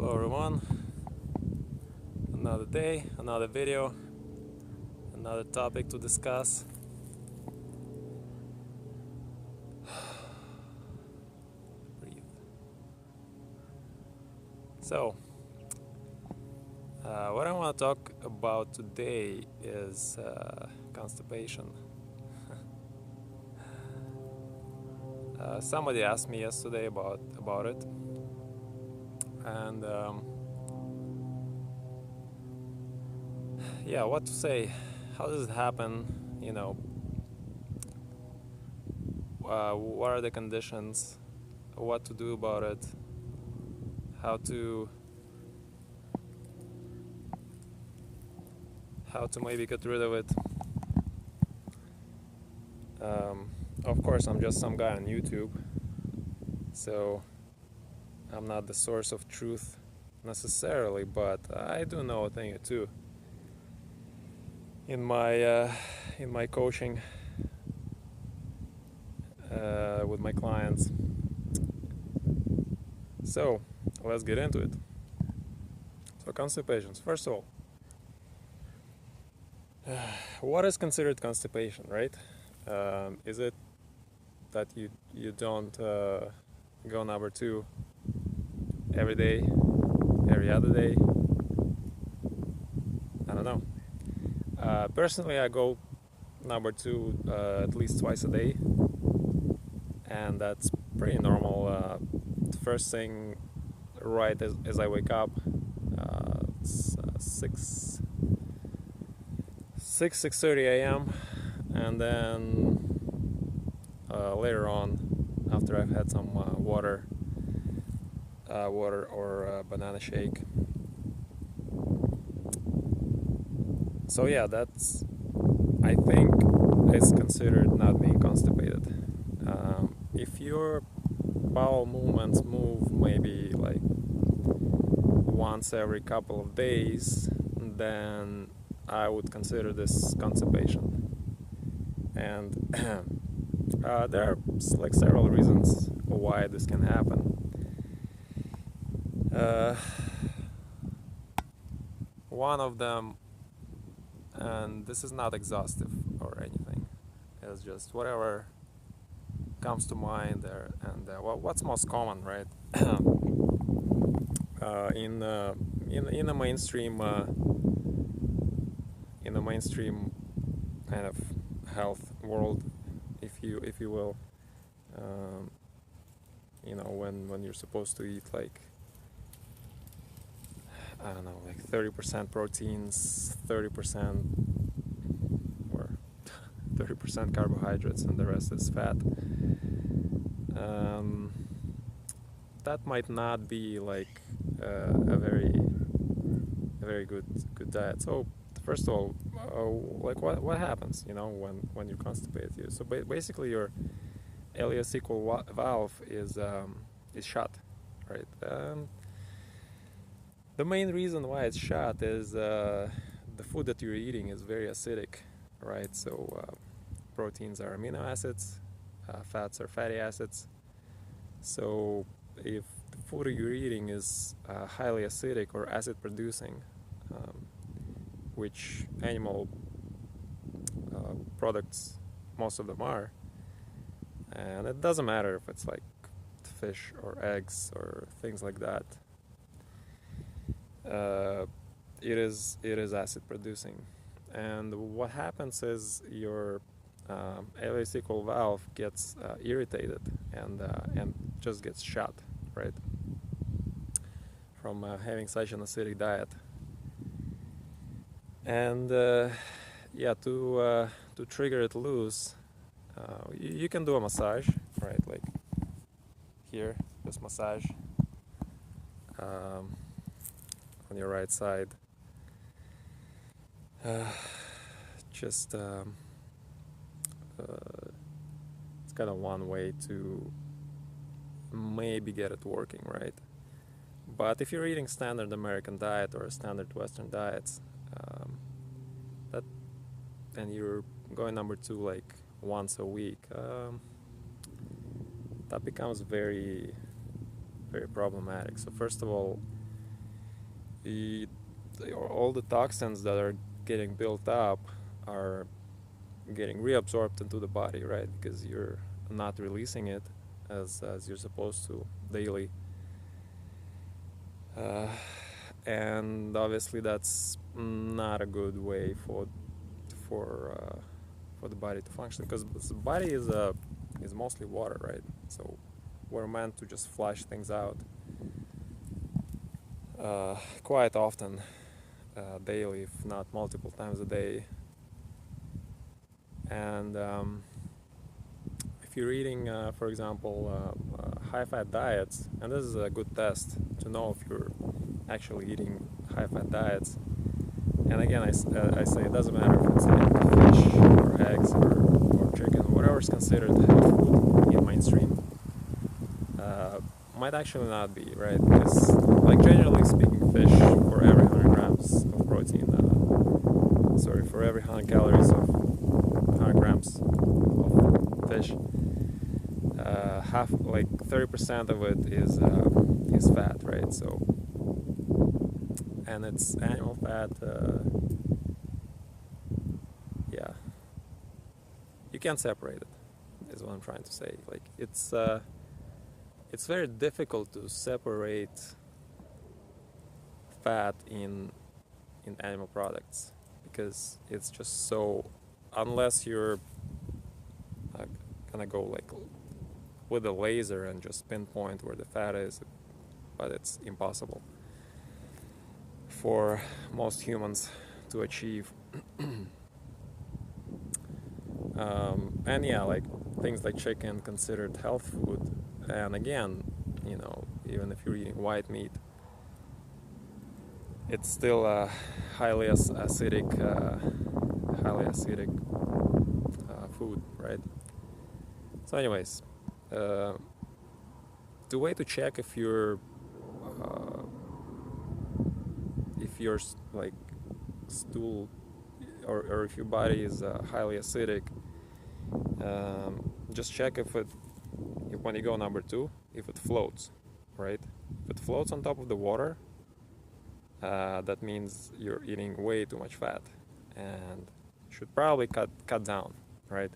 Hello everyone, another day, another video, another topic to discuss. Breathe. So, what I want to talk about today is constipation. Somebody asked me yesterday about it, and yeah, what to say? How does it happen? You know, what are the conditions? What to do about it? How to maybe get rid of it. Of course, I'm just some guy on YouTube, so I'm not the source of truth necessarily, but I do know a thing or two in my coaching with my clients. So let's get into it. So constipations. First of all, what is considered constipation, right? Is it that you don't go number 2 every day, every other day? I don't know. Personally, I go number 2 at least twice a day, and that's pretty normal. First thing right as I wake up, it's 6:30 a.m. and then later on, after I've had some water or banana shake. So yeah, that's, I think, is considered not being constipated. If your bowel movements move maybe like once every couple of days, then I would consider this constipation. And there are like several reasons why this can happen. One of them, and this is not exhaustive or anything, it's just whatever comes to mind there. And what's most common, right? In the mainstream kind of health world, if you will, you know, when you're supposed to eat like, I don't know, like 30% proteins, 30% or 30% carbohydrates, and the rest is fat. That might not be like a very good diet. So first of all, like what happens, you know, when you're constipated? So basically, your ileocecal valve is shut, right? The main reason why it's shut is the food that you're eating is very acidic, right? So proteins are amino acids, fats are fatty acids. So if the food you're eating is highly acidic or acid producing, which animal products most of them are, and it doesn't matter if it's like fish or eggs or things like that, it is acid producing. And what happens is your ileocecal valve gets irritated and just gets shut, right, from having such an acidic diet. And yeah, to trigger it loose, you can do a massage, right? Like here, this massage on your right side. Just it's kind of one way to maybe get it working, right? But if you're eating standard American diet or standard Western diets, and you're going number 2 like once a week, that becomes very, very problematic. So first of all, all the toxins that are getting built up are getting reabsorbed into the body, right? Because you're not releasing it as you're supposed to daily. And obviously that's not a good way for the body to function, because the body is mostly water, right? So we're meant to just flush things out quite often, daily, if not multiple times a day. And if you're eating, for example, high-fat diets, and this is a good test to know if you're actually eating high-fat diets. And again, I say it doesn't matter if it's fish or eggs or chicken, whatever is considered health food in mainstream. Might actually not be, right? Because, like, generally speaking, fish, for every 100 grams of protein, for every 100 calories of 100 grams of fish, half, like 30% of it is fat, right? So, and it's animal fat. Yeah, you can't separate it, is what I'm trying to say. Like, it's very difficult to separate fat in animal products, because it's just so, unless you're gonna go like with a laser and just pinpoint where the fat is, but it's impossible for most humans to achieve. And yeah, like things like chicken considered health food, and again, even if you're eating white meat, it's still a highly acidic food, right? So anyways, the way to check if your like stool or if your body is highly acidic, just check if when you go number 2, if it floats, right? If it floats on top of the water, that means you're eating way too much fat and should probably cut down, right?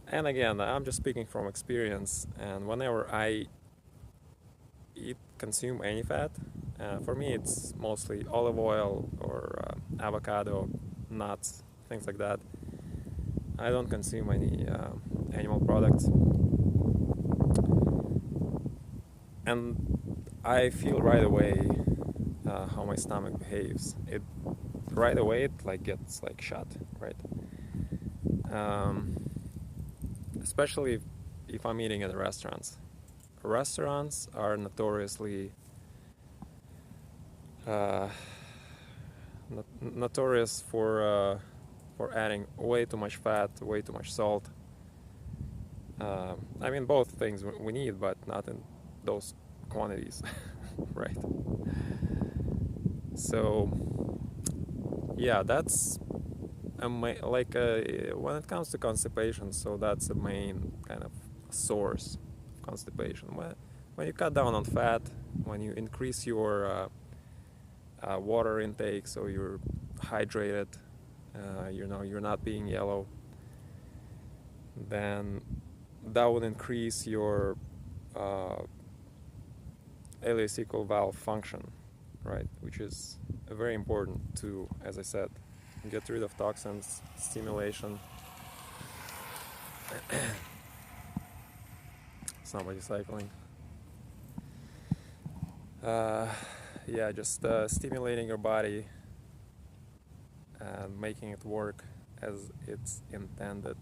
And again, I'm just speaking from experience, and whenever I consume any fat, for me it's mostly olive oil or avocado, nuts, things like that. I don't consume any animal products, and I feel right away how my stomach behaves. Right away it gets shut, right? Especially if I'm eating at restaurants. Restaurants are notoriously notorious for adding way too much fat, way too much salt. I mean, both things we need, but not in those quantities, right? So yeah, that's when it comes to constipation, so that's the main kind of source of constipation. When you cut down on fat, when you increase your water intake, so you're hydrated, you're not being yellow, then that would increase your ileocecal valve function, right? Which is very important to, as I said, get rid of toxins, stimulation. Somebody cycling. Yeah, just stimulating your body and making it work as it's intended.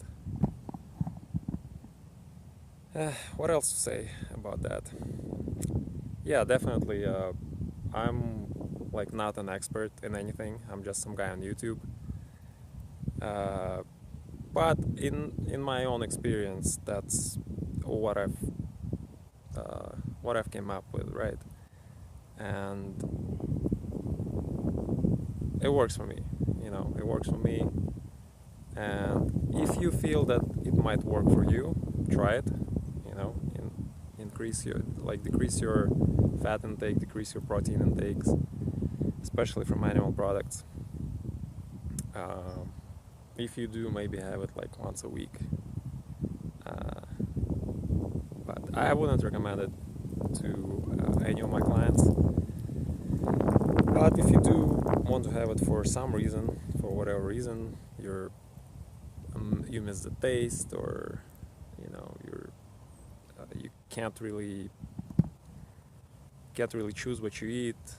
What else to say about that? Yeah, definitely. I'm not an expert in anything. I'm just some guy on YouTube. But in my own experience, that's what I've came up with, right? And it works for me. It works for me. And if you feel that it might work for you, try it. Increase your decrease your fat intake, decrease your protein intakes, especially from animal products. If you do, maybe have it like once a week. But I wouldn't recommend it to any of my clients. But if you do want to have it for some reason, for whatever reason, you miss the taste, or you can't really choose what you eat.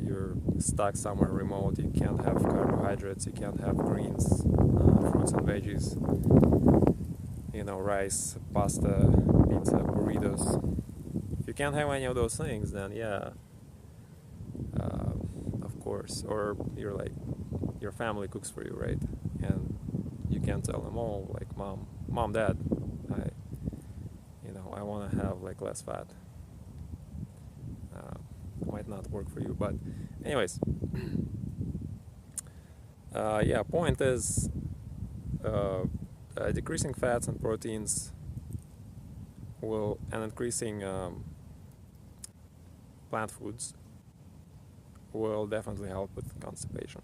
You're stuck somewhere remote. You can't have carbohydrates. You can't have greens, fruits and veggies. Rice, pasta, pizza, burritos. If you can't have any of those things, then yeah, of course. Or your family cooks for you, right? And you can't tell them, oh, like mom, dad, I want to have like less fat. Might not work for you, but anyways, point is decreasing fats and proteins and increasing plant foods will definitely help with constipation.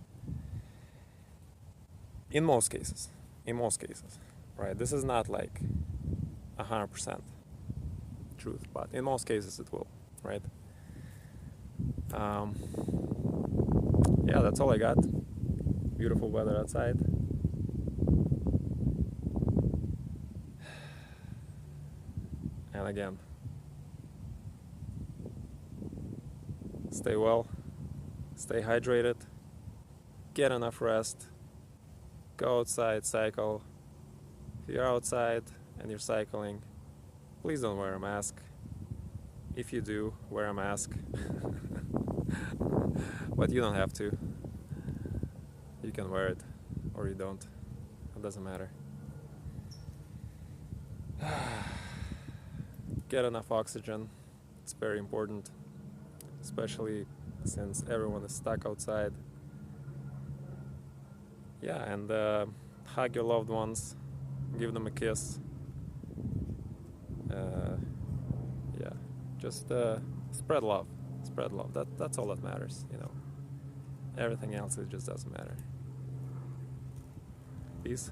In most cases, right? This is not like 100% truth, but in most cases it will, right? That's all I got. Beautiful weather outside. And again, stay well, stay hydrated, get enough rest, go outside, cycle. If you're outside and you're cycling, please don't wear a mask. If you do, wear a mask. But you don't have to. You can wear it, or you don't. It doesn't matter. Get enough oxygen. It's very important, especially since everyone is stuck outside. And hug your loved ones, give them a kiss. Just spread love. That's all that matters. Everything else, it just doesn't matter. Peace.